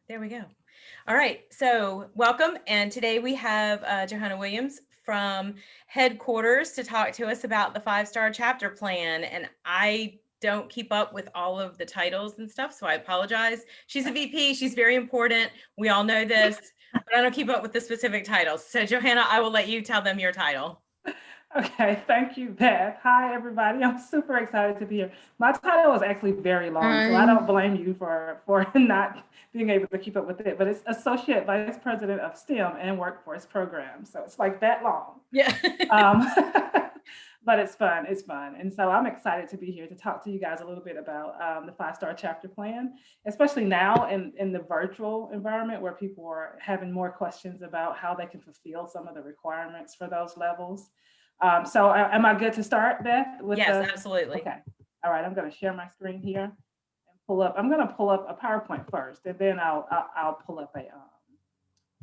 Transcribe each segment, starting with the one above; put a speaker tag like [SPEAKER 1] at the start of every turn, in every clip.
[SPEAKER 1] There we go. All right. So, welcome. And today we have Johanna Williams from headquarters to talk to us about the 5-star chapter plan. And I don't keep up with all of the titles and stuff, so I apologize. She's a VP. She's very important. We all know this, but I don't keep up with the specific titles. So, Johanna, I will let you tell them your title.
[SPEAKER 2] Okay, thank you, Beth. Hi, everybody. I'm super excited to be here. My title is actually very long, so I don't blame you for not being able to keep up with it. But it's Associate Vice President of STEM and Workforce Programs, so it's like that long.
[SPEAKER 1] Yeah.
[SPEAKER 2] Um, but it's fun. It's fun, and so I'm excited to be here to talk to you guys a little bit about the 5-star chapter plan, especially now in the virtual environment where people are having more questions about how they can fulfill some of the requirements for those levels. So am I good to start, Beth?
[SPEAKER 1] Yes, absolutely.
[SPEAKER 2] Okay. All right, I'm going to share my screen here and pull up. I'm going to pull up a PowerPoint first, and then I'll pull up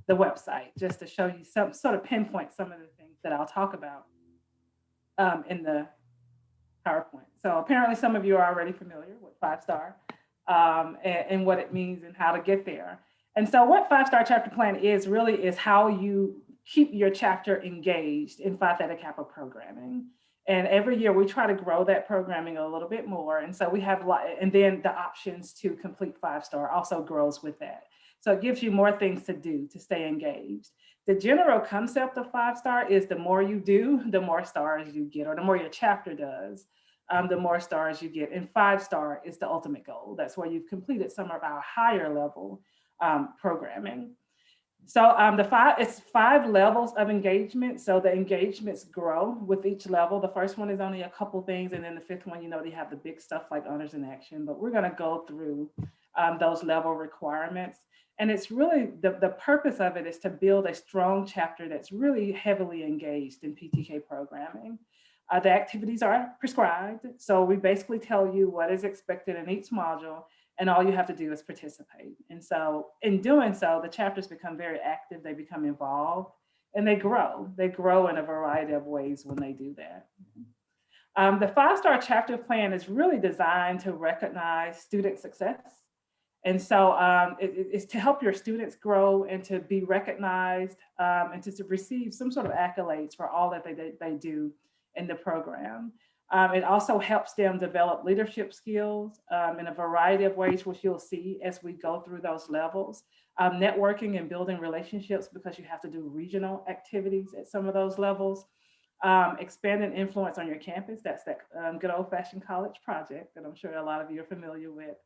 [SPEAKER 2] the website just to show you some sort of pinpoint some of the things that I'll talk about in the PowerPoint. So apparently some of you are already familiar with 5-star and what it means and how to get there. And so what 5-star chapter plan is really is how you keep your chapter engaged in Phi Theta Kappa programming. And every year we try to grow that programming a little bit more. And so we have, and then the options to complete 5-star also grows with that. So it gives you more things to do to stay engaged. The general concept of 5-star is the more you do, the more stars you get, or the more your chapter does, the more stars you get. And 5-star is the ultimate goal. That's where you've completed some of our higher level programming. So it's 5 levels of engagement. So the engagements grow with each level. The first one is only a couple things, and then the 5th one, they have the big stuff like honors in action. But we're going to go through those level requirements. And it's really the purpose of it is to build a strong chapter that's really heavily engaged in PTK programming. The activities are prescribed. So we basically tell you what is expected in each module, and all you have to do is participate. And so in doing so, the chapters become very active, they become involved, and they grow. They grow in a variety of ways when they do that. The 5-star chapter plan is really designed to recognize student success. And so it's to help your students grow and to be recognized and to receive some sort of accolades for all that they do in the program. It also helps them develop leadership skills in a variety of ways, which you'll see as we go through those levels. Networking and building relationships, because you have to do regional activities at some of those levels. Expanding influence on your campus. That's that good old-fashioned college project that I'm sure a lot of you are familiar with,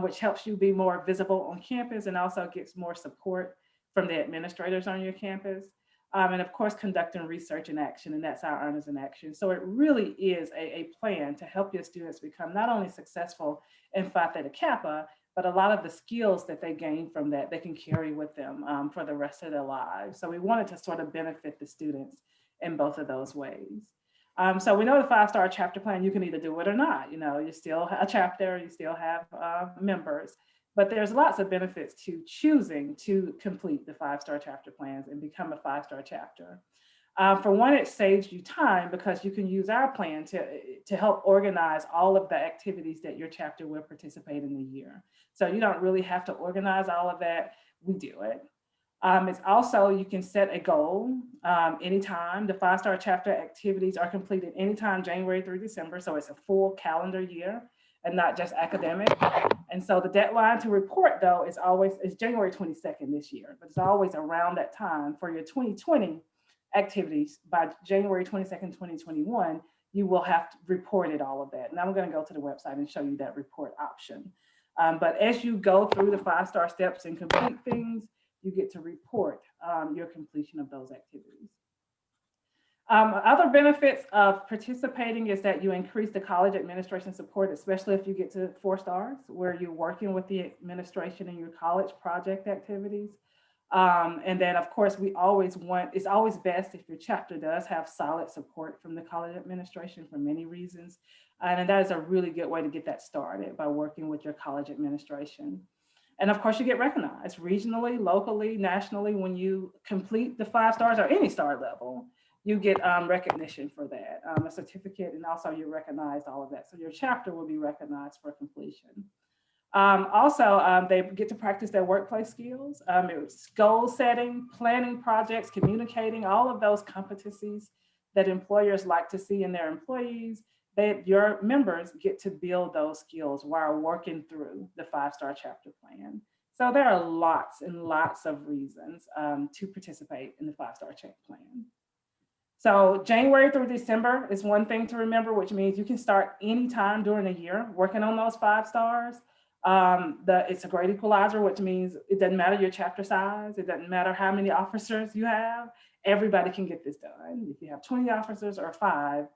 [SPEAKER 2] which helps you be more visible on campus and also gets more support from the administrators on your campus. And of course, conducting research and action, and that's our honors in action. So it really is a plan to help your students become not only successful in Phi Theta Kappa, but a lot of the skills that they gain from that, they can carry with them for the rest of their lives. So we wanted to sort of benefit the students in both of those ways. So we know the 5-star chapter plan, you can either do it or not. You still have a chapter, you still have members. But there's lots of benefits to choosing to complete the 5-star chapter plans and become a 5-star chapter. For one, it saves you time because you can use our plan to help organize all of the activities that your chapter will participate in the year. So you don't really have to organize all of that. We do it. It's also, you can set a goal anytime. The 5-star chapter activities are completed anytime January through December. So it's a full calendar year and not just academic. And so the deadline to report, though, is January 22nd this year, but it's always around that time for your 2020 activities. By January 22nd, 2021, you will have to reported all of that. And I'm going to go to the website and show you that report option. But as you go through the 5-star steps and complete things, you get to report your completion of those activities. Other benefits of participating is that you increase the college administration support, especially if you get to 4 stars, where you're working with the administration in your college project activities. And then, of course, it's always best if your chapter does have solid support from the college administration for many reasons. And that is a really good way to get that started, by working with your college administration. And of course, you get recognized regionally, locally, nationally. When you complete the 5 stars or any star level, you get recognition for that, a certificate, and also you're recognized, all of that. So your chapter will be recognized for completion. They get to practice their workplace skills. It's goal setting, planning projects, communicating, all of those competencies that employers like to see in their employees. Your members get to build those skills while working through the 5-star chapter plan. So there are lots and lots of reasons to participate in the 5-star chapter plan. So January through December is one thing to remember, which means you can start anytime during the year working on those 5 stars. It's a great equalizer, which means it doesn't matter your chapter size. It doesn't matter how many officers you have. Everybody can get this done. If you have 20 officers or 5,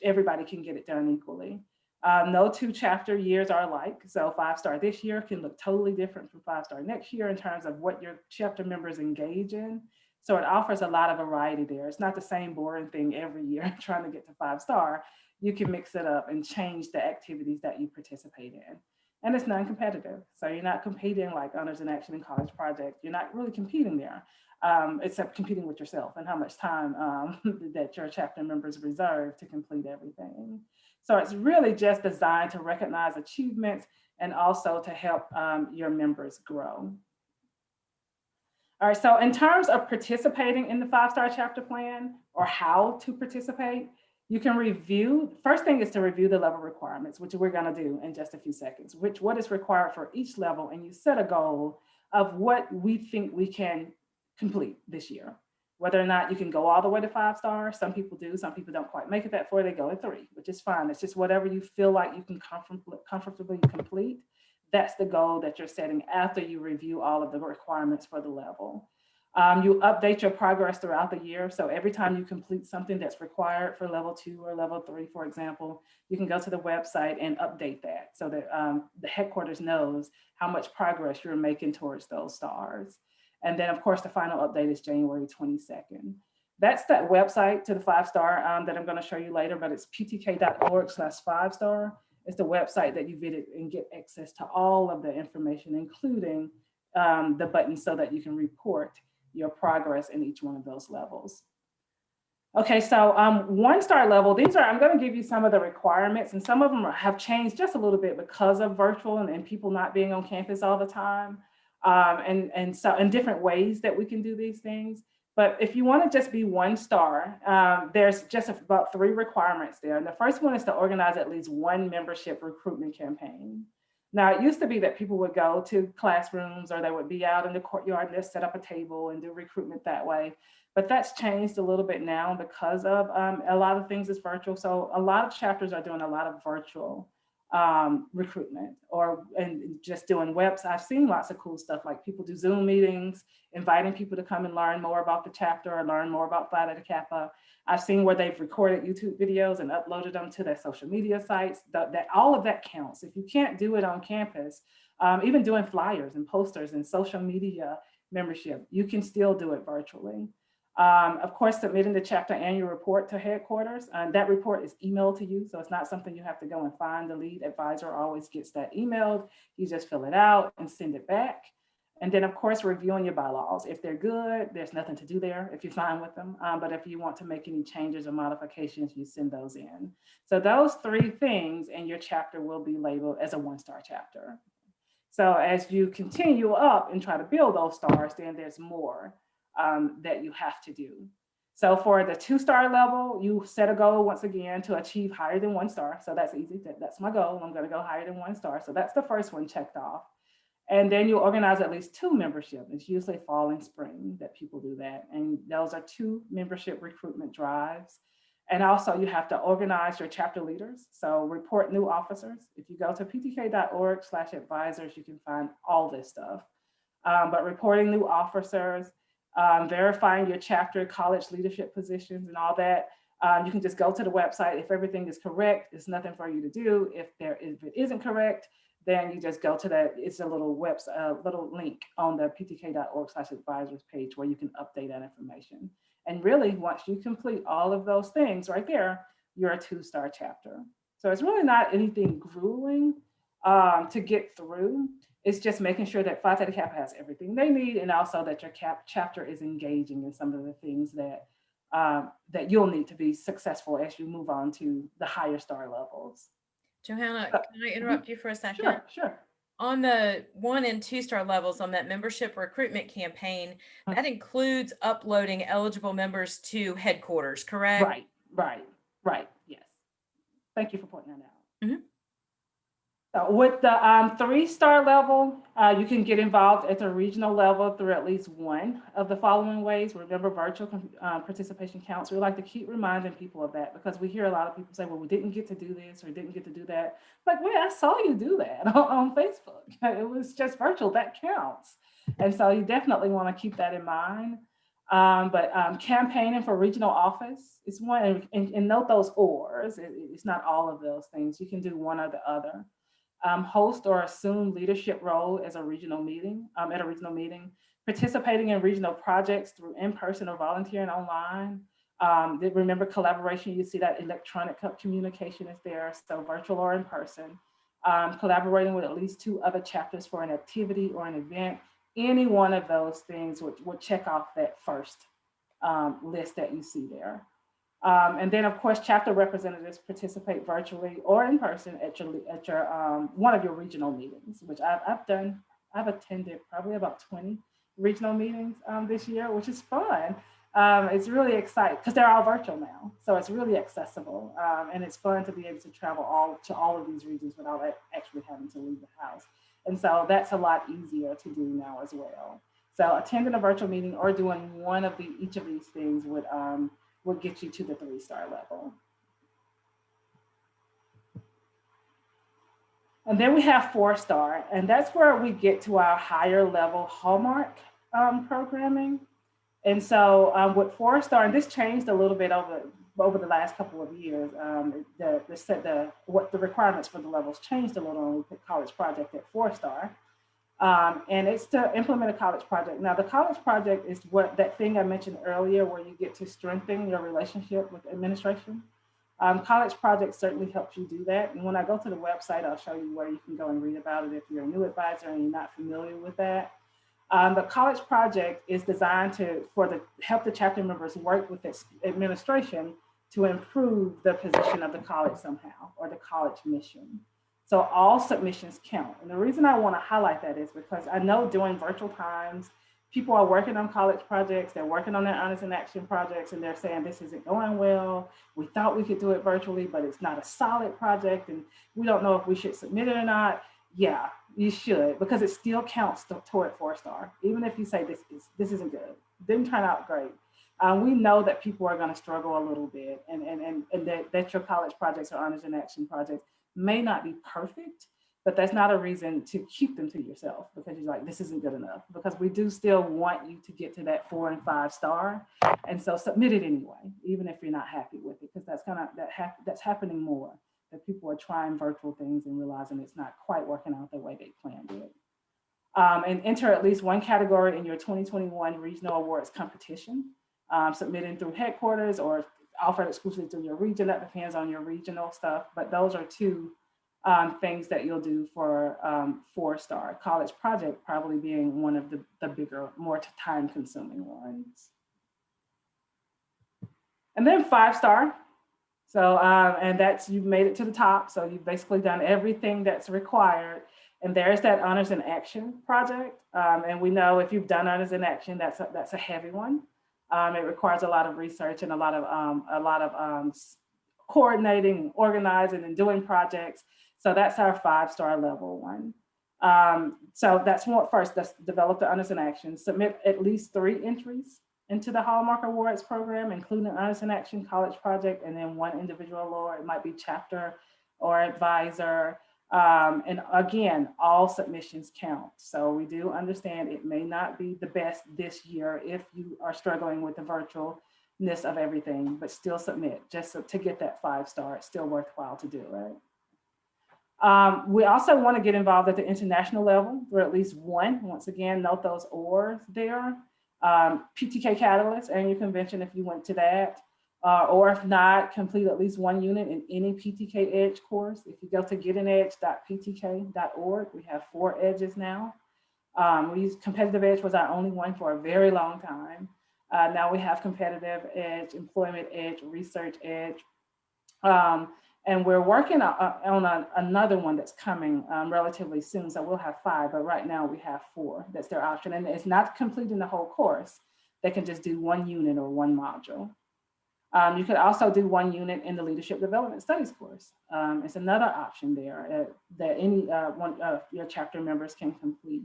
[SPEAKER 2] everybody can get it done equally. No 2 chapter years are alike. So 5-star this year can look totally different from 5-star next year in terms of what your chapter members engage in. So it offers a lot of variety there. It's not the same boring thing every year trying to get to 5-star. You can mix it up and change the activities that you participate in. And it's non-competitive. So you're not competing like Honors in Action and College Project. You're not really competing there, except competing with yourself and how much time that your chapter members reserve to complete everything. So it's really just designed to recognize achievements and also to help your members grow. All right, so in terms of participating in the 5-star chapter plan or how to participate, you can review, first thing is to review the level requirements, which we're gonna do in just a few seconds, what is required for each level, and you set a goal of what we think we can complete this year. Whether or not you can go all the way to 5-star, some people do, some people don't quite make it that far, they go to 3, which is fine. It's just whatever you feel like you can comfortably complete. That's the goal that you're setting after you review all of the requirements for the level. You update your progress throughout the year. So every time you complete something that's required for level 2 or level 3, for example, you can go to the website and update that so that the headquarters knows how much progress you're making towards those stars. And then of course, the final update is January 22nd. That's that website to the 5-star that I'm gonna show you later, but it's ptk.org/5-star. It's the website that you visit and get access to all of the information, including the button so that you can report your progress in each one of those levels. Okay, so 1-star level, I'm gonna give you some of the requirements, and some of them have changed just a little bit because of virtual and people not being on campus all the time. So in different ways that we can do these things. But if you want to just be 1-star, there's just about 3 requirements there. And the first one is to organize at least one membership recruitment campaign. Now, it used to be that people would go to classrooms or they would be out in the courtyard and just set up a table and do recruitment that way. But that's changed a little bit now because of a lot of things is virtual. So a lot of chapters are doing a lot of virtual recruitment and just doing webs. I've seen lots of cool stuff, like people do Zoom meetings, inviting people to come and learn more about the chapter or learn more about Phi Theta Kappa. I've seen where they've recorded YouTube videos and uploaded them to their social media sites. That all of that counts. If you can't do it on campus, even doing flyers and posters and social media membership, you can still do it virtually. Of course, submitting the chapter annual report to headquarters. That report is emailed to you, so it's not something you have to go and find. The lead advisor always gets that emailed. You just fill it out and send it back. And then, of course, reviewing your bylaws. If they're good, there's nothing to do there if you're fine with them. But if you want to make any changes or modifications, you send those in. So those 3 things, and your chapter will be labeled as a 1-star chapter. So as you continue up and try to build those stars, then there's more that you have to do. So for the 2-star level, you set a goal once again to achieve higher than 1-star. So that's easy. That's my goal. I'm going to go higher than 1-star. So that's the first one checked off. And then you organize at least 2 membership. It's usually fall and spring that people do that. And those are 2 membership recruitment drives. And also you have to organize your chapter leaders. So report new officers. If you go to ptk.org/advisors, you can find all this stuff. But reporting new officers, verifying your chapter college leadership positions and all that. You can just go to the website. If everything is correct, there's nothing for you to do. If it isn't correct, then you just go to that. It's a little little link on the ptk.org/advisors page where you can update that information. And really, once you complete all of those things right there, you're a 2-star chapter. So it's really not anything grueling to get through. It's just making sure that Phi Theta Kappa has everything they need, and also that your chapter is engaging in some of the things that that you'll need to be successful as you move on to the higher star levels.
[SPEAKER 1] Johanna,
[SPEAKER 2] Uh,
[SPEAKER 1] can I
[SPEAKER 2] mhm.
[SPEAKER 1] interrupt you for a second?
[SPEAKER 2] Sure, sure.
[SPEAKER 1] On the 1 and 2 star levels on that membership recruitment campaign,
[SPEAKER 2] Mm.
[SPEAKER 1] that includes uploading eligible members to headquarters, correct?
[SPEAKER 2] Right, right, right. Yes. Thank you for pointing that out.
[SPEAKER 1] Mhm.
[SPEAKER 2] With the 3-star level, you can get involved at the regional level through at least one of the following ways. Remember, virtual participation counts. We like to keep reminding people of that because we hear a lot of people say, well, we didn't get to do this or didn't get to do that. Like, wait, I saw you do that on Facebook. It was just virtual. That counts. And so you definitely want to keep that in mind. But campaigning for regional office is one, and note those ors. It's not all of those things. You can do one or the other. Host or assume leadership role as a regional meeting at a regional meeting, participating in regional projects through in-person or volunteering online. Remember collaboration, you see that electronic communication is there, so virtual or in person. Collaborating with at least 2 other chapters for an activity or an event. Any one of those things would check off that first list that you see there. And then, of course, chapter representatives participate virtually or in person at your one of your regional meetings, which I've done. I've attended probably about 20 regional meetings this year, which is fun. It's really exciting because they're all virtual now, so it's really accessible, and it's fun to be able to travel all of these regions without actually having to leave the house. And so that's a lot easier to do now as well. So attending a virtual meeting or doing one of each of these things would get you to the 3-star level. And then we have 4-star, and that's where we get to our higher level Hallmark programming. And so with 4-star, and this changed a little bit over the last couple of years. The requirements for the levels changed a little, and we put College Project at 4-star. And it's to implement a college project. Now, the college project is that thing I mentioned earlier where you get to strengthen your relationship with administration. College project certainly helps you do that. And when I go to the website, I'll show you where you can go and read about it if you're a new advisor and you're not familiar with that. The college project is designed to help the chapter members work with its administration to improve the position of the college somehow, or the college mission. So all submissions count. And the reason I want to highlight that is because I know during virtual times, people are working on college projects, they're working on their honors and action projects, and they're saying this isn't going well. We thought we could do it virtually, but it's not a solid project, and we don't know if we should submit it or not. Yeah, you should, because it still counts toward 4-star. Even if you say this isn't good, didn't turn out great. We know that people are going to struggle a little bit, and that your college projects or honors and action projects may not be perfect, but that's not a reason to keep them to yourself because you're like, this isn't good enough. Because we do still want you to get to that 4 and 5-star, and so submit it anyway, even if you're not happy with it, because that's happening more. That people are trying virtual things and realizing it's not quite working out the way they planned it. And enter at least one category in your 2021 regional awards competition, submitting through headquarters or offered exclusively through your region. That depends on your regional stuff, but those are 2 things that you'll do for 4-star. College project probably being one of the bigger, more time-consuming ones. And then 5-star. So, and you've made it to the top. So you've basically done everything that's required. And there's that honors in action project. And we know if you've done honors in action, that's a heavy one. It requires a lot of research and a lot of coordinating and organizing and doing projects. So that's our 5-star level one. So that's what first, let's develop the honors in action, submit at least 3 entries into the Hallmark Awards program, including honors in action, college project, and then 1 individual award. It might be chapter or advisor. And again, all submissions count. So we do understand it may not be the best this year if you are struggling with the virtualness of everything, but still submit just to get that 5-star. It's still worthwhile to do, right? We also want to get involved at the international level for at least 1. Once again, note those ors there. PTK Catalyst annual convention if you went to that, or if not, complete at least 1 unit in any PTK Edge course. If you go to getanedge.ptk.org, we have 4 edges now. We use Competitive Edge was our only one for a very long time. Now we have Competitive Edge, Employment Edge, Research Edge. And we're working on another one that's coming relatively soon. So we'll have 5, but right now we have 4. That's their option. And it's not completing the whole course. They can just do 1 unit or 1 module. You could also do 1 unit in the Leadership Development Studies course. It's another option there that any one of your chapter members can complete.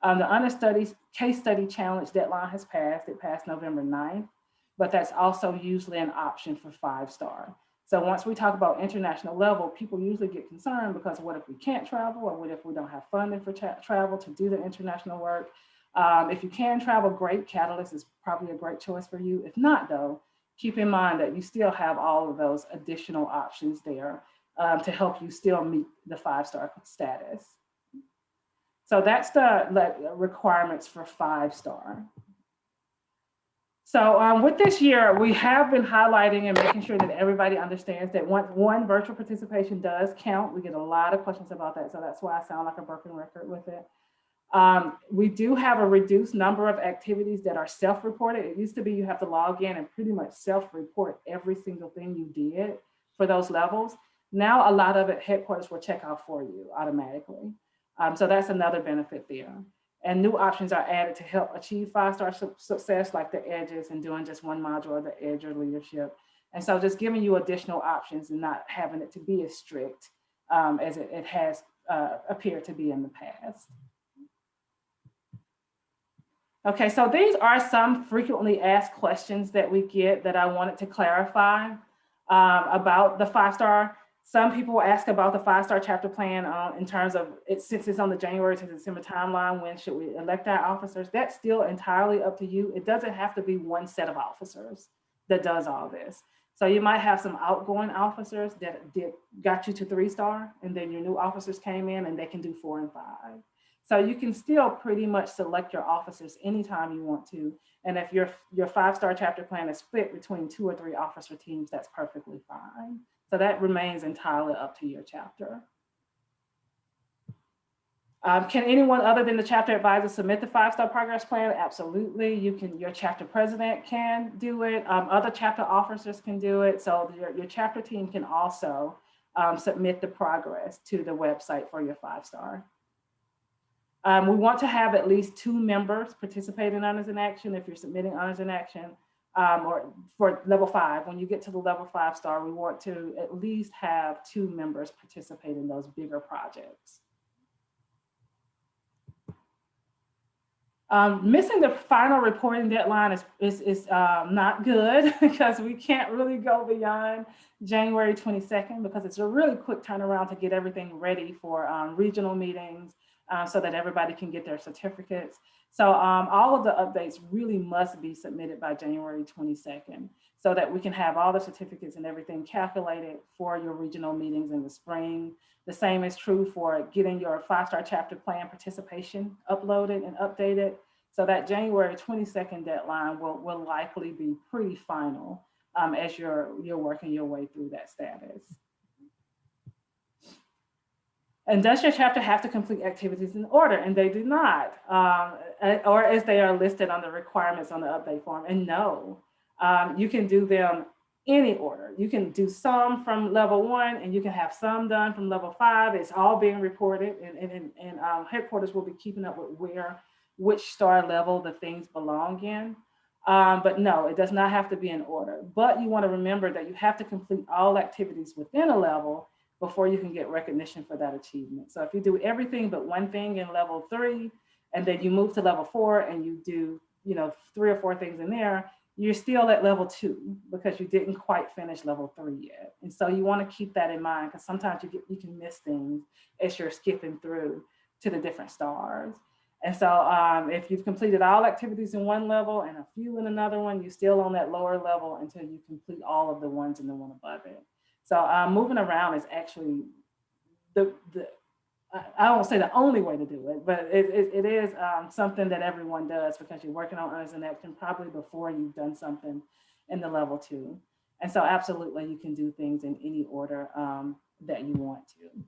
[SPEAKER 2] The Honor Studies Case Study Challenge deadline has passed. It passed November 9th, but that's also usually an option for 5-star. So once we talk about international level, people usually get concerned because what if we can't travel, or what if we don't have funding for travel to do the international work? If you can travel, great. Catalyst is probably a great choice for you. If not, though, keep in mind that you still have all of those additional options there to help you still meet the 5-star status. So that's the requirements for 5-star. So with this year, we have been highlighting and making sure that everybody understands that one virtual participation does count. We get a lot of questions about that. So that's why I sound like a broken record with it. We do have a reduced number of activities that are self-reported. It used to be you have to log in and pretty much self-report every single thing you did for those levels. Now, a lot of it, headquarters will check out for you automatically. So that's another benefit there. And new options are added to help achieve 5-star success, like the edges and doing just 1 module of the edge or leadership. And so just giving you additional options and not having it to be as strict as it has appeared to be in the past. Okay, so these are some frequently asked questions that we get that I wanted to clarify about the 5-star. Some people ask about the 5-star chapter plan in terms of it, since it's on the January to December timeline, when should we elect our officers? That's still entirely up to you. It doesn't have to be one set of officers that does all this. So you might have some outgoing officers that got you to 3-star, and then your new officers came in and they can do 4 and 5. So you can still pretty much select your officers anytime you want to. And if your 5-star chapter plan is split between 2 or 3 officer teams, that's perfectly fine. So that remains entirely up to your chapter. Can anyone other than the chapter advisor submit the 5-star progress plan? Absolutely. Your chapter president can do it. Other chapter officers can do it. So your chapter team can also submit the progress to the website for your 5-star. We want to have at least 2 members participate in Honors in Action if you're submitting Honors in Action, or for level 5. When you get to the level 5-star, we want to at least have 2 members participate in those bigger projects. Missing the final reporting deadline is not good because we can't really go beyond January 22nd because it's a really quick turnaround to get everything ready for regional meetings so that everybody can get their certificates. So all of the updates really must be submitted by January 22nd so that we can have all the certificates and everything calculated for your regional meetings in the spring. The same is true for getting your 5-star chapter plan participation uploaded and updated. So that January 22nd deadline will likely be pretty final as you're working your way through that status. And does your chapter have to complete activities in order? And they do not, or as they are listed on the requirements on the update form. And no, you can do them any order. You can do some from level 1 and you can have some done from level 5. It's all being reported, and headquarters will be keeping up with which star level the things belong in. But no, it does not have to be in order. But you want to remember that you have to complete all activities within a level before you can get recognition for that achievement. So if you do everything but one thing in level 3, and then you move to level 4 and you do 3 or 4 things in there, you're still at level 2 because you didn't quite finish level 3 yet. And so you want to keep that in mind because sometimes you can miss things as you're skipping through to the different stars. And so if you've completed all activities in one level and a few in another one, you're still on that lower level until you complete all of the ones in the one above it. So moving around is actually I won't say the only way to do it, but it is something that everyone does because you're working on Honors in Action probably before you've done something in the level 2. And so absolutely you can do things in any order that you want to.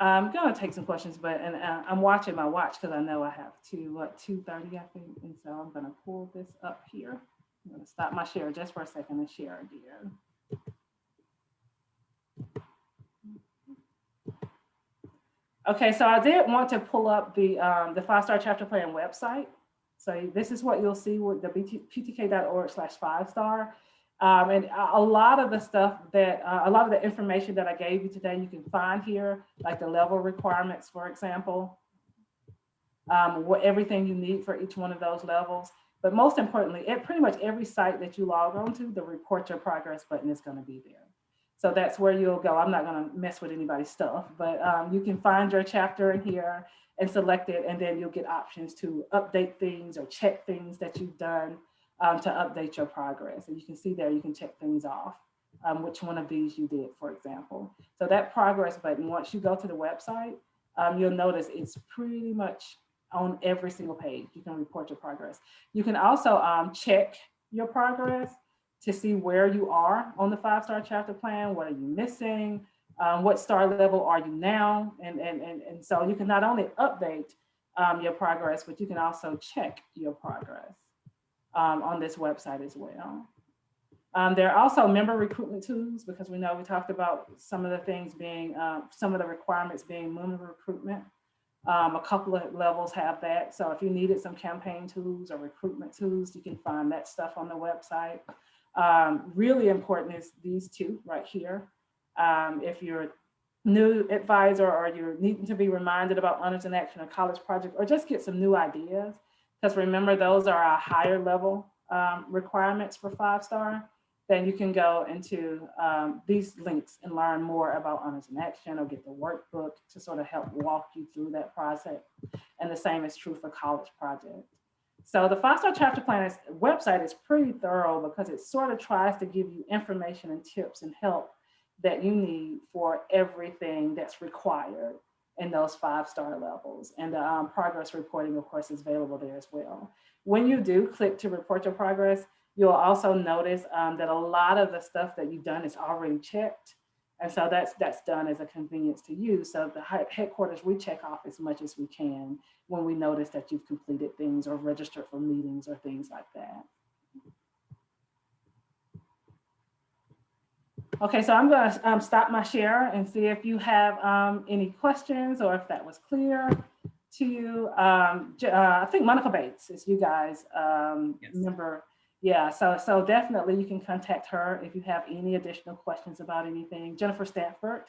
[SPEAKER 2] I'm going to take some questions, but I'm watching my watch because I know I have to 2:30, I think. And so I'm going to pull this up here. I'm going to stop my share just for a second and share again. Okay, so I did want to pull up the 5-star chapter plan website. So this is what you'll see with the ptk.org/5-star. And a lot of the stuff that, a lot of the information that I gave you today, you can find here, like the level requirements, for example, what everything you need for each one of those levels. But most importantly, at pretty much every site that you log on to, the report your progress button is going to be there. So that's where you'll go. I'm not going to mess with anybody's stuff, but you can find your chapter in here and select it, and then you'll get options to update things or check things that you've done to update your progress. And you can see there, you can check things off, which one of these you did, for example. So that progress button, once you go to the website, you'll notice it's pretty much on every single page. You can report your progress. You can also check your progress to see where you are on the 5-star chapter plan. What are you missing? What star level are you now? And so you can not only update your progress, but you can also check your progress on this website as well. There are also member recruitment tools, because we know we talked about some of the things being, some of the requirements being member recruitment. A couple of levels have that. So if you needed some campaign tools or recruitment tools, you can find that stuff on the website. Really important is these two right here. If you're a new advisor or you're needing to be reminded about Honors in Action or college project, or just get some new ideas, because remember, those are our higher level requirements for 5-star, then you can go into these links and learn more about Honors in Action, or get the workbook to sort of help walk you through that process. And the same is true for college project. So the 5-star chapter plan website is pretty thorough, because it sort of tries to give you information and tips and help that you need for everything that's required in those 5-star levels. And the progress reporting, of course, is available there as well. When you do click to report your progress, you'll also notice that a lot of the stuff that you've done is already checked. And so that's done as a convenience to you. So the headquarters, we check off as much as we can when we notice that you've completed things or registered for meetings or things like that. Okay, so I'm going to stop my share and see if you have any questions, or if that was clear to you. I think Monica Bates is you guys
[SPEAKER 1] Yes.
[SPEAKER 2] remember. Yeah, so definitely you can contact her if you have any additional questions about anything. Jennifer Stanford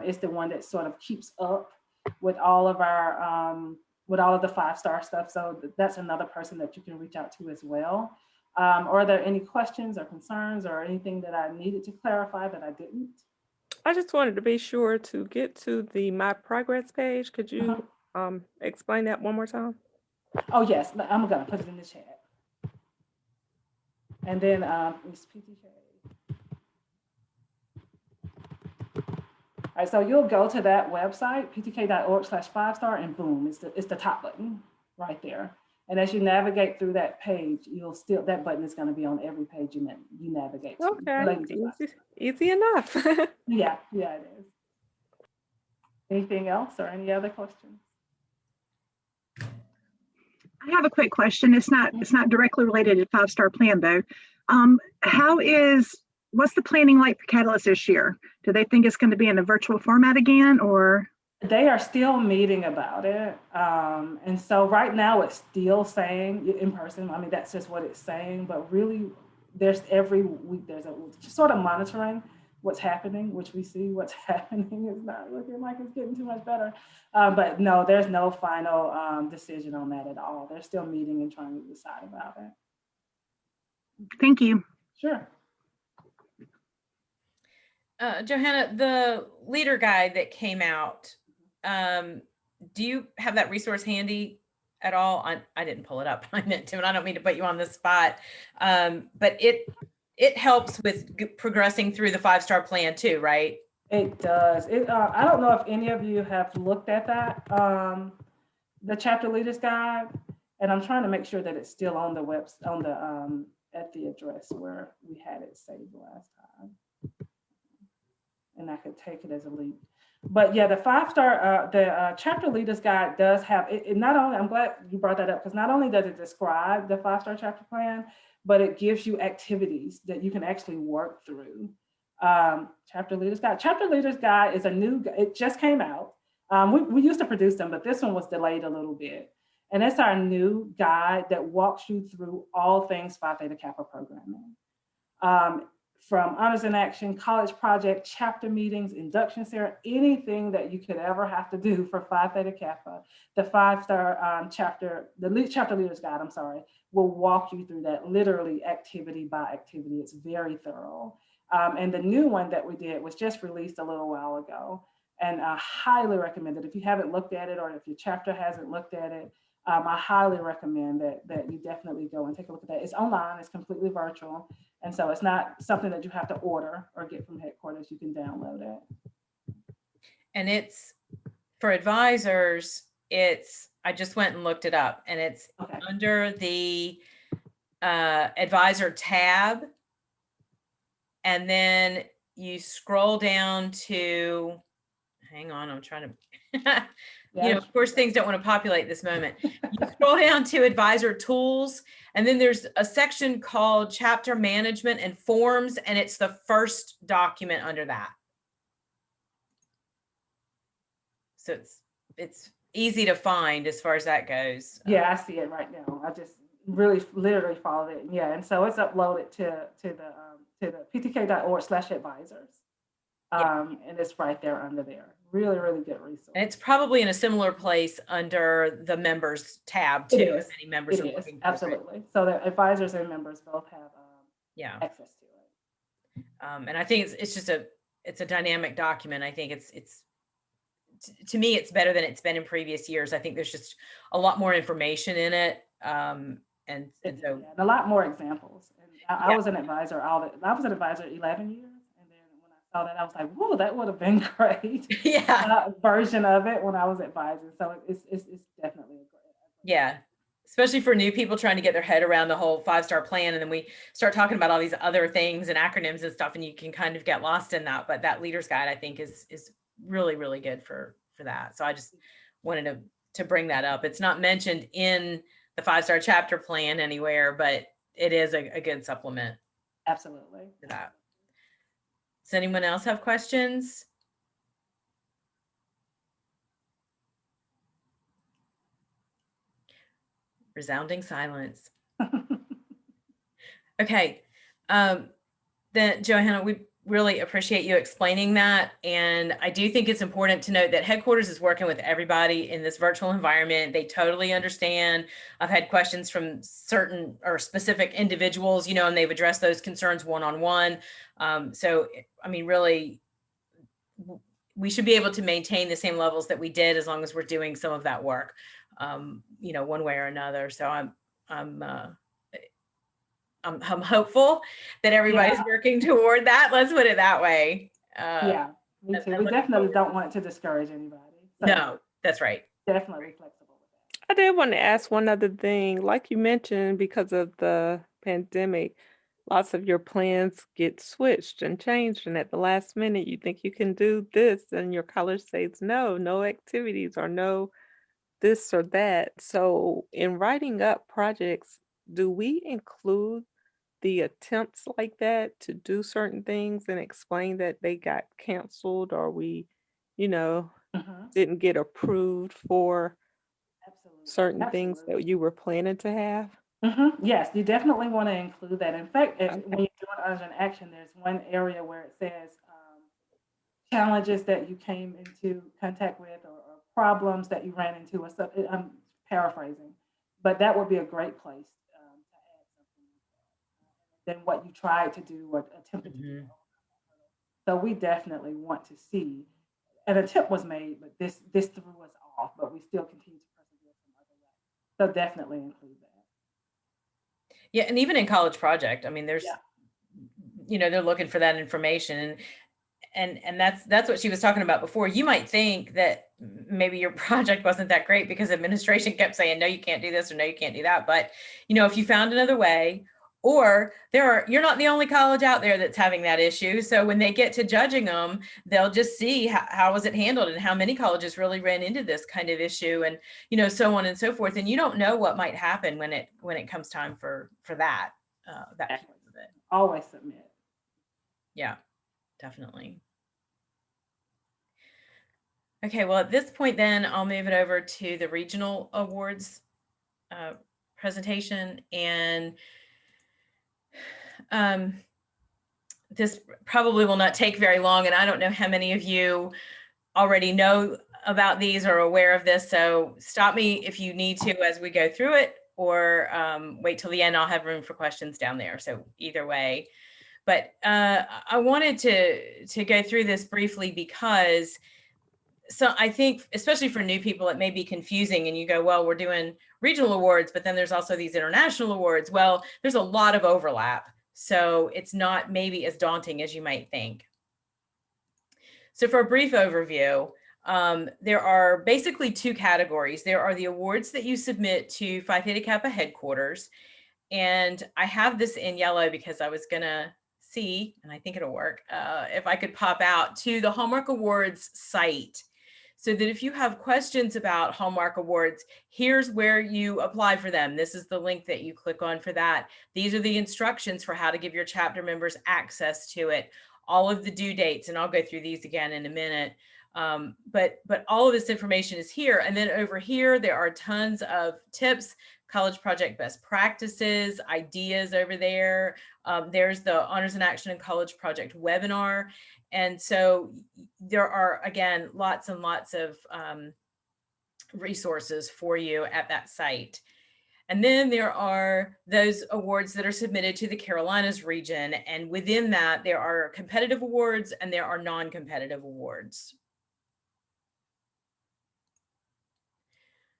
[SPEAKER 2] is the one that sort of keeps up with all of our with all of the 5-star stuff. So that's another person that you can reach out to as well. Are there any questions or concerns or anything that I needed to clarify that I didn't?
[SPEAKER 3] I just wanted to be sure to get to the My Progress page. Could you explain that one more time?
[SPEAKER 2] Oh, yes, I'm gonna put it in the chat. And then it's PTK. All right, so you'll go to that website, ptk.org/5-star, and boom, it's the top button right there. And as you navigate through that page, that button is going to be on every page you navigate to.
[SPEAKER 3] Okay, easy enough.
[SPEAKER 2] Yeah, it is. Anything else or any other questions?
[SPEAKER 4] I have a quick question. It's not directly related to 5-star plan though. What's the planning like for Catalyst this year? Do they think it's going to be in a virtual format again, or?
[SPEAKER 2] They are still meeting about it. And so right now it's still saying in person. I mean, that's just what it's saying, but really there's every week, there's a sort of monitoring what's happening, which we see what's happening is not looking like it's getting too much better. But no, there's no final decision on that at all. They're still meeting and trying to decide about it.
[SPEAKER 4] Thank you.
[SPEAKER 2] Sure.
[SPEAKER 1] Johanna, the leader guide that came out, do you have that resource handy at all? I didn't pull it up. I meant to, and I don't mean to put you on the spot, but it helps with progressing through the 5-star plan too, right?
[SPEAKER 2] It does. I don't know if any of you have looked at that, the chapter leaders guide, and I'm trying to make sure that it's still on the at the address where we had it saved last time. And I could take it as a link. But yeah, the 5-star, the chapter leaders guide does have it. Not only, I'm glad you brought that up, because not only does it describe the 5-star chapter plan, but it gives you activities that you can actually work through Chapter Leaders Guide. Chapter Leaders Guide is a new, it just came out. We used to produce them, but this one was delayed a little bit. And it's our new guide that walks you through all things Phi Theta Kappa programming. From honors in action, college project, chapter meetings, induction ceremony, anything that you could ever have to do for Phi Theta Kappa, the 5-star chapter, chapter leaders guide, I'm sorry, will walk you through that literally activity by activity. It's very thorough. And the new one that we did was just released a little while ago. And I highly recommend it. If you haven't looked at it, or if your chapter hasn't looked at it, I highly recommend that you definitely go and take a look at that. It's online, it's completely virtual. And so it's not something that you have to order or get from headquarters. You can download it.
[SPEAKER 1] And it's for advisors, I just went and looked it up, and it's under the advisor tab. And then you scroll down to, hang on, I'm trying to, of course, things don't want to populate this moment. You scroll down to advisor tools, and then there's a section called chapter management and forms, and it's the first document under that. So it's easy to find as far as that goes.
[SPEAKER 2] Yeah, I see it right now. I just really literally followed it. Yeah, and so it's uploaded to the ptk.org/advisors. And it's right there under there. Really, really good resource.
[SPEAKER 1] And it's probably in a similar place under the members tab too. If any members are looking for
[SPEAKER 2] absolutely. It. So the advisors and members both have access to it.
[SPEAKER 1] And I think it's just it's a dynamic document. I think it's to me, it's better than it's been in previous years. I think there's just a lot more information in it. And so
[SPEAKER 2] a lot more examples. And I was an advisor. I was an advisor 11 years. So that I was like, whoa, that would have been great. Version of it when I was advising. So it's definitely a great.
[SPEAKER 1] Yeah, especially for new people trying to get their head around the whole 5-star plan, and then we start talking about all these other things and acronyms and stuff, and you can kind of get lost in that. But that leader's guide, I think, is really, really good for that. So I just wanted to bring that up. It's not mentioned in the 5-star chapter plan anywhere, but it is a good supplement.
[SPEAKER 2] Absolutely.
[SPEAKER 1] To that. Does anyone else have questions? Resounding silence. Okay. Then Johanna, we really appreciate you explaining that. And I do think it's important to note that headquarters is working with everybody in this virtual environment. They totally understand. I've had questions from certain or specific individuals, and they've addressed those concerns one-on-one. So, I mean, really, we should be able to maintain the same levels that we did as long as we're doing some of that work, one way or another. So I'm hopeful that everybody's working toward that. Let's put it that way.
[SPEAKER 2] Me too. We definitely don't want to discourage anybody. So
[SPEAKER 1] no, that's right.
[SPEAKER 2] Definitely flexible with that.
[SPEAKER 3] I did want to ask one other thing. Like you mentioned, because of the pandemic, lots of your plans get switched and changed. And at the last minute, you think you can do this, and your college says no activities or no this or that. So in writing up projects, do we include the attempts like that to do certain things and explain that they got canceled, or we, didn't get approved for certain things that you were planning to have?
[SPEAKER 2] Yes, you definitely want to include that. In fact, when you're doing honors in action, there's one area where it says challenges that you came into contact with, or problems that you ran into, or stuff. I'm paraphrasing, but that would be a great place than what you tried to do or attempted to do. So we definitely want to see an attempt was made, but this threw us off, but we still continue to persevere some other way. So definitely include that.
[SPEAKER 1] Yeah, and even in college project, I mean, there's, they're looking for that information, and that's what she was talking about before. You might think that maybe your project wasn't that great because administration kept saying, no, you can't do this, or no, you can't do that. But, if you found another way, or you're not the only college out there that's having that issue. So when they get to judging them, they'll just see how was it handled and how many colleges really ran into this kind of issue, and, so on and so forth. And you don't know what might happen when it comes time for that piece of it.
[SPEAKER 2] Always submit.
[SPEAKER 1] Yeah, definitely. Okay, well, at this point then I'll move it over to the regional awards presentation. And this probably will not take very long, and I don't know how many of you already know about these or aware of this, so stop me if you need to as we go through it, or wait till the end. I'll have room for questions down there, so either way. But I wanted to go through this briefly because I think, especially for new people, it may be confusing, and you go, well, we're doing regional awards, but then there's also these international awards. Well, there's a lot of overlap, so it's not maybe as daunting as you might think. So for a brief overview, there are basically two categories. There are the awards that you submit to Phi Theta Kappa headquarters. And I have this in yellow because I was gonna see, and I think it'll work, if I could pop out to the Hallmark Awards site, so that if you have questions about Hallmark Awards, here's where you apply for them. This is the link that you click on for that. These are the instructions for how to give your chapter members access to it, all of the due dates, and I'll go through these again in a minute. But all of this information is here. And then over here, there are tons of tips, college project best practices, ideas over there. There's the Honors in Action and College Project webinar. And so there are, again, lots and lots of resources for you at that site. And then there are those awards that are submitted to the Carolinas region. And within that, there are competitive awards and there are non-competitive awards.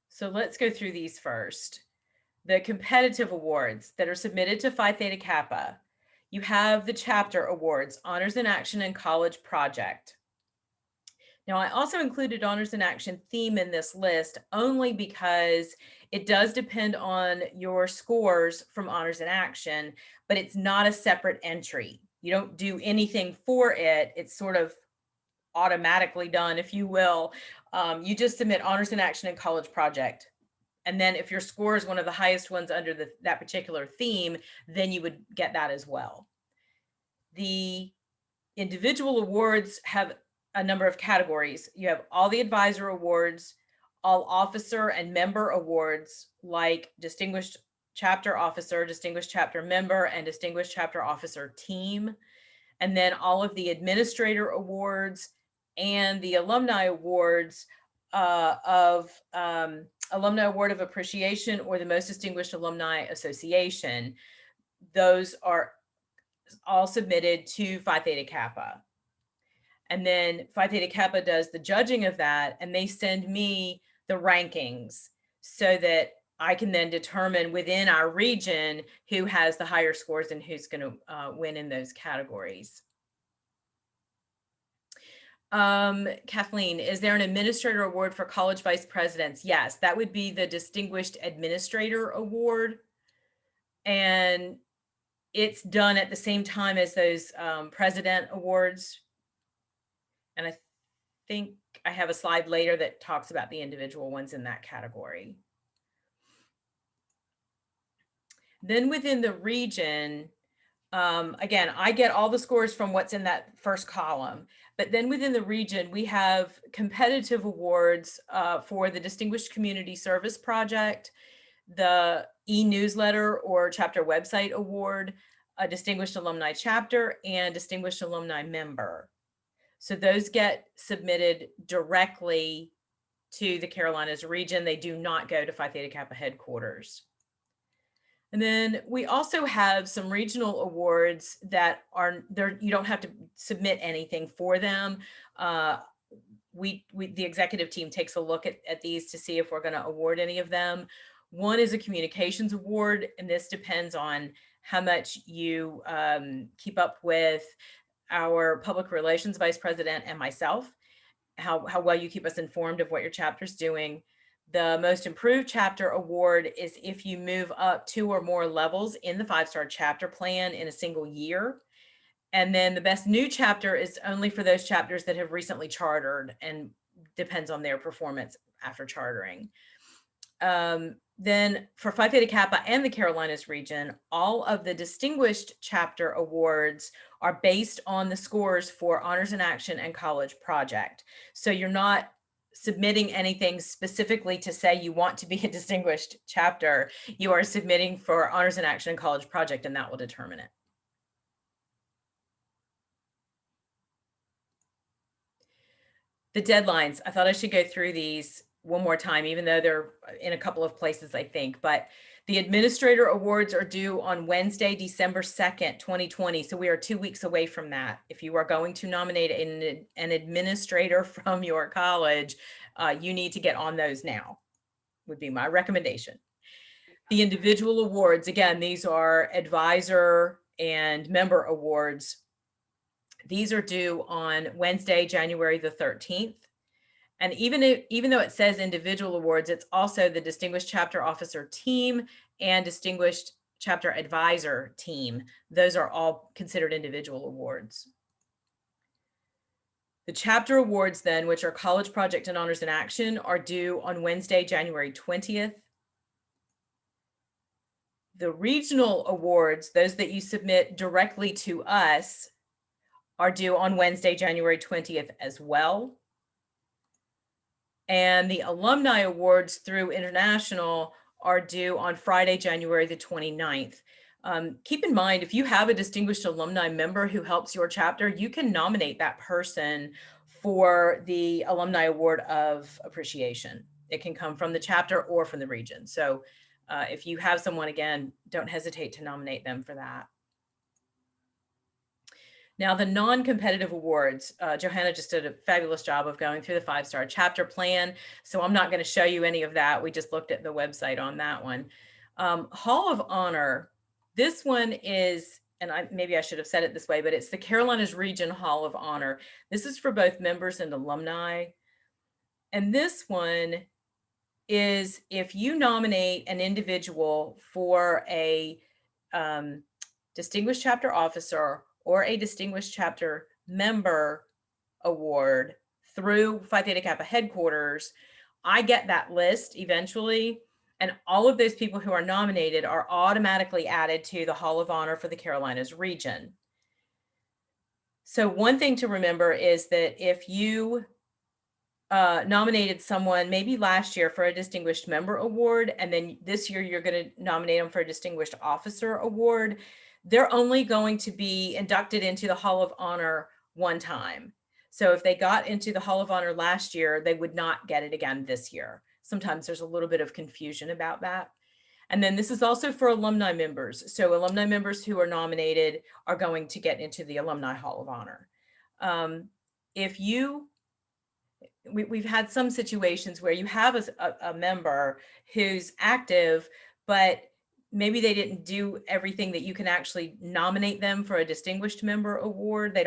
[SPEAKER 1] So let's go through these first. The competitive awards that are submitted to Phi Theta Kappa. You have the chapter awards, Honors in Action and College Project. Now, I also included Honors in Action theme in this list only because it does depend on your scores from Honors in Action, but it's not a separate entry. You don't do anything for it. It's sort of automatically done, if you will. You just submit Honors in Action and College Project. And then if your score is one of the highest ones under that particular theme, then you would get that as well. The individual awards have a number of categories. You have all the advisor awards, all officer and member awards, like Distinguished Chapter Officer, Distinguished Chapter Member, and Distinguished Chapter Officer Team. And then all of the administrator awards and the alumni awards Alumni Award of Appreciation or the Most Distinguished Alumni Association. Those are all submitted to Phi Theta Kappa. And then Phi Theta Kappa does the judging of that, and they send me the rankings so that I can then determine within our region who has the higher scores and who's going to win in those categories. Kathleen, is there an administrator award for college vice presidents? Yes, that would be the Distinguished Administrator Award. And it's done at the same time as those president awards. And I think I have a slide later that talks about the individual ones in that category. Then within the region, again, I get all the scores from what's in that first column. But then within the region, we have competitive awards for the Distinguished Community Service Project, the e-newsletter or chapter website award, a Distinguished Alumni Chapter, and Distinguished Alumni Member. So those get submitted directly to the Carolinas region. They do not go to Phi Theta Kappa headquarters. And then we also have some regional awards that are there. You don't have to submit anything for them. The executive team takes a look at these to see if we're going to award any of them. One is a communications award, and this depends on how much you keep up with our public relations vice president and myself, how well you keep us informed of what your chapter's doing. The Most Improved Chapter Award is if you move up 2 or more levels in the 5-star chapter plan in a single year. And then the Best New Chapter is only for those chapters that have recently chartered and depends on their performance after chartering. then for Phi Theta Kappa and the Carolinas region, all of the distinguished chapter awards are based on the scores for Honors in Action and College Project. So you're not submitting anything specifically to say you want to be a distinguished chapter. You are submitting for Honors in Action and College Project, and that will determine it. The deadlines, I thought I should go through these one more time, even though they're in a couple of places, I think. But the administrator awards are due on Wednesday, December 2nd, 2020. So we are 2 weeks away from that. If you are going to nominate an administrator from your college, you need to get on those now, would be my recommendation. The individual awards, again, these are advisor and member awards. These are due on Wednesday, January the 13th. And even though it says individual awards, it's also the Distinguished Chapter Officer Team and Distinguished Chapter Advisor Team. Those are all considered individual awards. The chapter awards then, which are College Project and Honors in Action, are due on Wednesday, January 20th. The regional awards, those that you submit directly to us, are due on Wednesday, January 20th as well. And the alumni awards through International are due on Friday, January the 29th. Keep in mind, if you have a distinguished alumni member who helps your chapter, you can nominate that person for the Alumni Award of Appreciation. It can come from the chapter or from the region. So if you have someone, again, don't hesitate to nominate them for that. Now, the non-competitive awards, Johanna just did a fabulous job of going through the 5-star chapter plan. So I'm not going to show you any of that. We just looked at the website on that one. Hall of Honor, this one is, and maybe I should have said it this way, but it's the Carolinas Region Hall of Honor. This is for both members and alumni. And this one is if you nominate an individual for a distinguished chapter officer or a distinguished chapter member award through Phi Theta Kappa headquarters, I get that list eventually. And all of those people who are nominated are automatically added to the Hall of Honor for the Carolinas region. So one thing to remember is that if you nominated someone maybe last year for a distinguished member award, and then this year you're going to nominate them for a distinguished officer award, they're only going to be inducted into the Hall of Honor one time. So if they got into the Hall of Honor last year, they would not get it again this year. Sometimes there's a little bit of confusion about that. And then this is also for alumni members. So alumni members who are nominated are going to get into the Alumni Hall of Honor. We've had some situations where you have a member who's active, but maybe they didn't do everything that you can actually nominate them for a distinguished member award.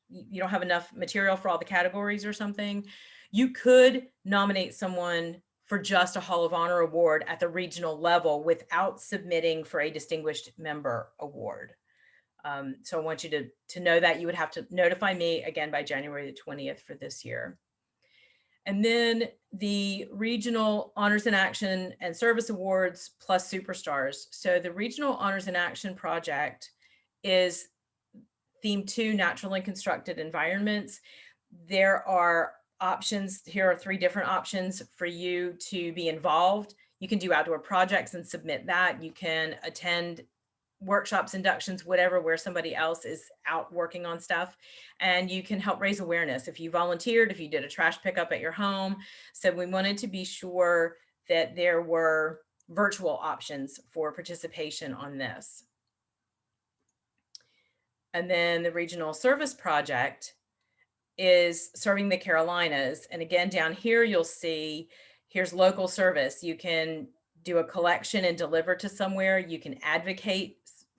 [SPEAKER 1] You don't have enough material for all the categories or something. You could nominate someone for just a Hall of Honor award at the regional level without submitting for a distinguished member award. So I want you to know that you would have to notify me again by January the 20th for this year. And then the Regional Honors in Action and Service Awards plus Superstars. So the Regional Honors in Action project is Theme 2, Natural and Constructed Environments. There are options. Here are 3 different options for you to be involved. You can do outdoor projects and submit that. You can attend workshops, inductions, whatever, where somebody else is out working on stuff, and you can help raise awareness. If you volunteered, if you did a trash pickup at your home. So we wanted to be sure that there were virtual options for participation on this. And then the Regional Service Project is serving the Carolinas. And again, down here, you'll see, here's local service. You can do a collection and deliver to somewhere. You can advocate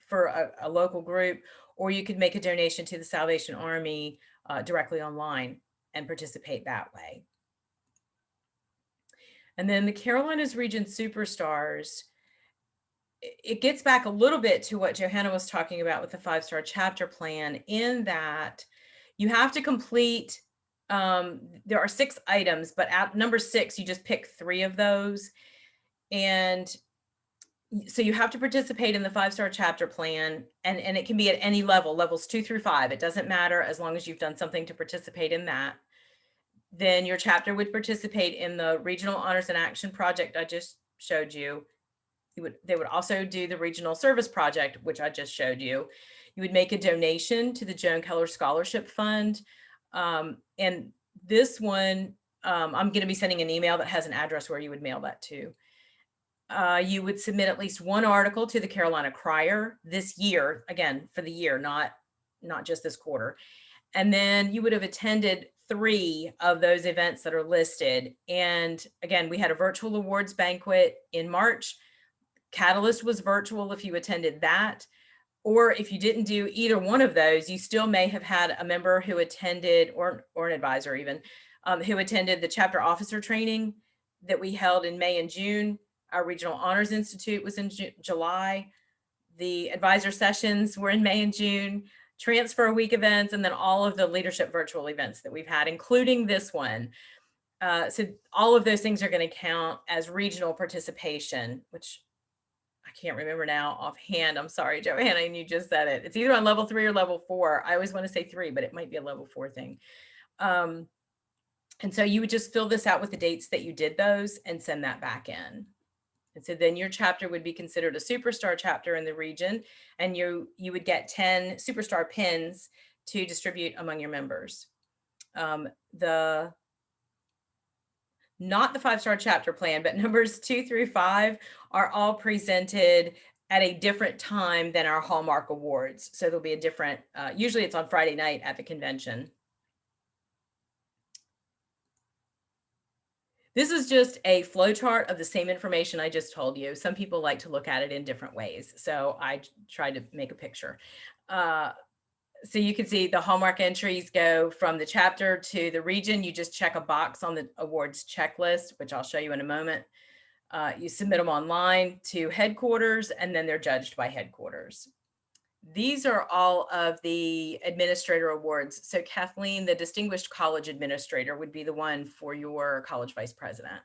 [SPEAKER 1] for a local group, or you could make a donation to the Salvation Army directly online and participate that way. And then the Carolinas Region Superstars, it gets back a little bit to what Johanna was talking about with the 5-star chapter plan, in that you have to complete, there are 6 items, but at number 6, you just pick 3 of those. And so you have to participate in the 5-star chapter plan, and it can be at any level, levels 2 through 5. It doesn't matter as long as you've done something to participate in that. Then your chapter would participate in the Regional Honors and Action Project I just showed you. They would also do the Regional Service Project, which I just showed you. You would make a donation to the Joan Keller Scholarship Fund. And this one, I'm going to be sending an email that has an address where you would mail that to. You would submit at least one article to the Carolina Crier this year, again, for the year, not just this quarter. And then you would have attended 3 of those events that are listed. And again, we had a virtual awards banquet in March. Catalyst was virtual if you attended that. Or if you didn't do either one of those, you still may have had a member who attended, or an advisor even, who attended the chapter officer training that we held in May and June. Our Regional Honors Institute was in July. The advisor sessions were in May and June, transfer week events, and then all of the leadership virtual events that we've had, including this one. So all of those things are going to count as regional participation, which I can't remember now offhand. I'm sorry, Johanna, and you just said it. It's either on level 3 or level 4. I always want to say 3, but it might be a level 4 thing. And so you would just fill this out with the dates that you did those and send that back in. And so then your chapter would be considered a superstar chapter in the region, and you would get 10 superstar pins to distribute among your members. Not the 5-star chapter plan, but numbers 2 through 5 are all presented at a different time than our Hallmark Awards. So there'll be a different, usually it's on Friday night at the convention. This is just a flow chart of the same information I just told you. Some people like to look at it in different ways, so I tried to make a picture. So you can see the Hallmark entries go from the chapter to the region. You just check a box on the awards checklist, which I'll show you in a moment. You submit them online to headquarters, and then they're judged by headquarters. These are all of the administrator awards. So Kathleen, the Distinguished College Administrator, would be the one for your college vice president.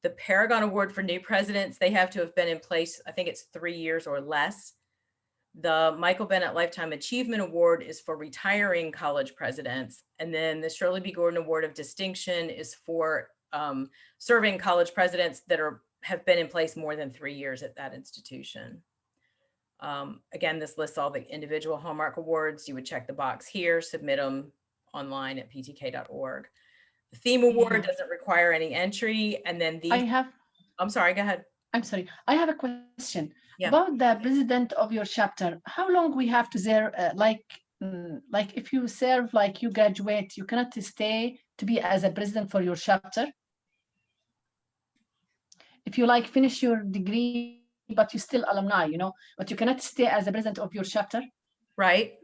[SPEAKER 1] The Paragon Award for new presidents, they have to have been in place, I think it's 3 years or less. The Michael Bennett Lifetime Achievement Award is for retiring college presidents. And then the Shirley B. Gordon Award of Distinction is for serving college presidents that have been in place more than 3 years at that institution. Again, this lists all the individual Hallmark Awards. You would check the box here, submit them online at ptk.org. The Theme Award doesn't require any entry. And then I'm sorry, go ahead.
[SPEAKER 5] I'm sorry. I have a question
[SPEAKER 1] Yeah.
[SPEAKER 5] about the president of your chapter. How long we have to serve? Like if you serve, like you graduate, you cannot stay to be as a president for your chapter. If you like finish your degree, but you're still alumni, you know, but you cannot stay as a president of your chapter.
[SPEAKER 1] Right.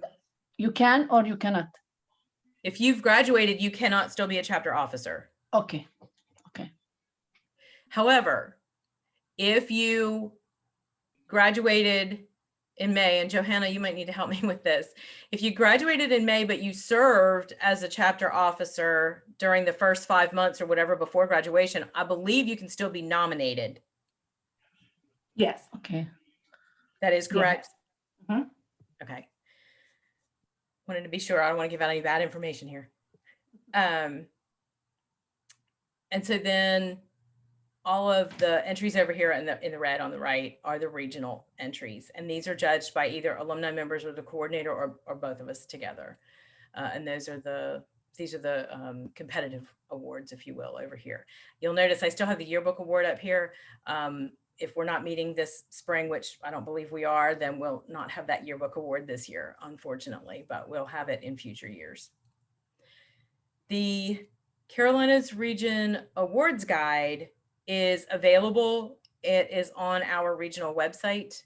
[SPEAKER 5] You can or you cannot.
[SPEAKER 1] If you've graduated, you cannot still be a chapter officer.
[SPEAKER 5] Okay.
[SPEAKER 1] However, if you graduated in May, and Johanna, you might need to help me with this. If you graduated in May, but you served as a chapter officer during the first 5 months or whatever before graduation, I believe you can still be nominated.
[SPEAKER 2] Yes.
[SPEAKER 5] Okay.
[SPEAKER 1] That is correct.
[SPEAKER 2] Yes. Mhm.
[SPEAKER 1] Okay. Wanted to be sure. I don't want to give out any bad information here. And so then all of the entries over here in the red on the right are the regional entries. And these are judged by either alumni members or the coordinator or both of us together. And these are the competitive awards, if you will, over here. You'll notice I still have the yearbook award up here. If we're not meeting this spring, which I don't believe we are, then we'll not have that yearbook award this year, unfortunately, but we'll have it in future years. The Carolinas Region Awards Guide is available. It is on our regional website.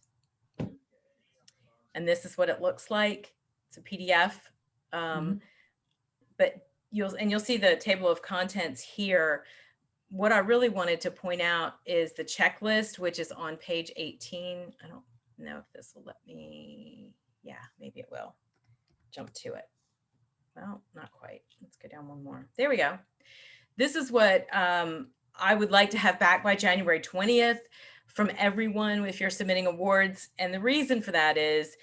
[SPEAKER 1] And this is what it looks like. It's a PDF. But you'll see the table of contents here. What I really wanted to point out is the checklist, which is on page 18. I don't know if this will let me, yeah, maybe it will. Jump to it. Well, not quite. Let's go down one more. There we go. This is what I would like to have back by January 20th from everyone if you're submitting awards. And the reason for that is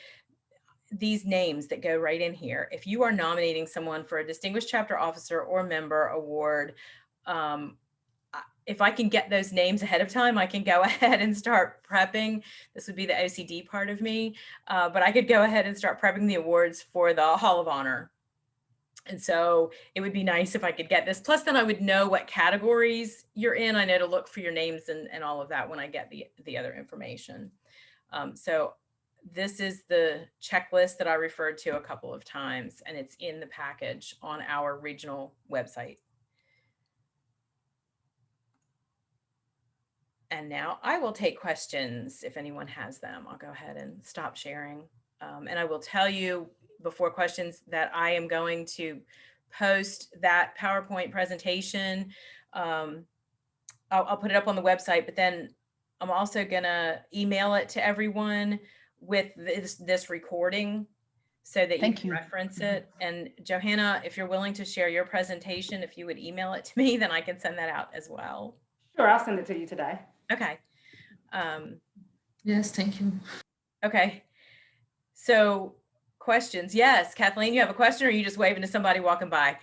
[SPEAKER 1] these names that go right in here. If you are nominating someone for a Distinguished Chapter Officer or Member Award, if I can get those names ahead of time, I can go ahead and start prepping. This would be the OCD part of me, but I could go ahead and start prepping the awards for the Hall of Honor. And so it would be nice if I could get this. Plus, then I would know what categories you're in. I know to look for your names and all of that when I get the other information. So this is the checklist that I referred to a couple of times, and it's in the package on our regional website. And now I will take questions if anyone has them. I'll go ahead and stop sharing. And I will tell you before questions that I am going to post that PowerPoint presentation. I'll put it up on the website, but then I'm also gonna email it to everyone with this recording so that you
[SPEAKER 5] Thank
[SPEAKER 1] can
[SPEAKER 5] you.
[SPEAKER 1] reference it. And Johanna, if you're willing to share your presentation, if you would email it to me, then I can send that out as well.
[SPEAKER 2] Sure, I'll send it to you today.
[SPEAKER 1] Okay.
[SPEAKER 6] Yes, thank you.
[SPEAKER 1] Okay. So questions. Yes, Kathleen, you have a question or are you just waving to somebody walking by?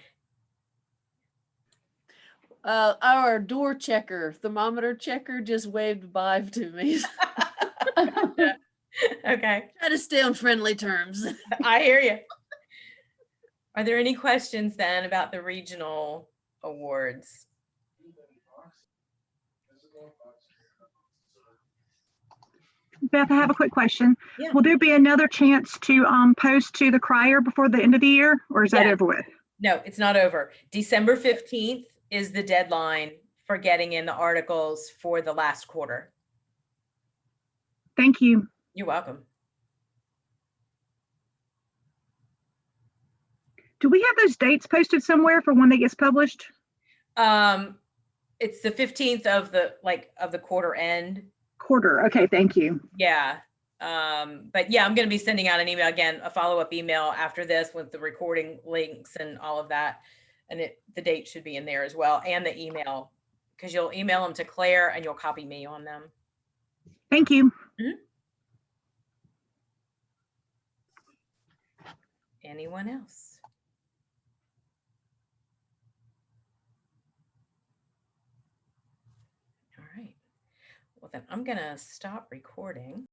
[SPEAKER 7] Our door checker, thermometer checker just waved bye to me.
[SPEAKER 1] Okay.
[SPEAKER 7] Try to stay on friendly terms.
[SPEAKER 1] I hear you. Are there any questions then about the regional awards?
[SPEAKER 4] Beth, I have a quick question.
[SPEAKER 1] Yeah.
[SPEAKER 4] Will there be another chance to post to the crier before the end of the year, or is that
[SPEAKER 1] Yeah.
[SPEAKER 4] over with?
[SPEAKER 1] No, it's not over. December 15th is the deadline for getting in the articles for the last quarter.
[SPEAKER 4] Thank you.
[SPEAKER 1] You're welcome.
[SPEAKER 4] Do we have those dates posted somewhere for when they gets published?
[SPEAKER 1] It's the 15th of the quarter end.
[SPEAKER 4] Quarter. Okay, thank you.
[SPEAKER 1] Yeah. But yeah, I'm going to be sending out an email again, a follow-up email after this with the recording links and all of that. And the date should be in there as well. And the email, because you'll email them to Claire and you'll copy me on them.
[SPEAKER 4] Thank you.
[SPEAKER 1] Anyone else? All right. Well, then I'm going to stop recording.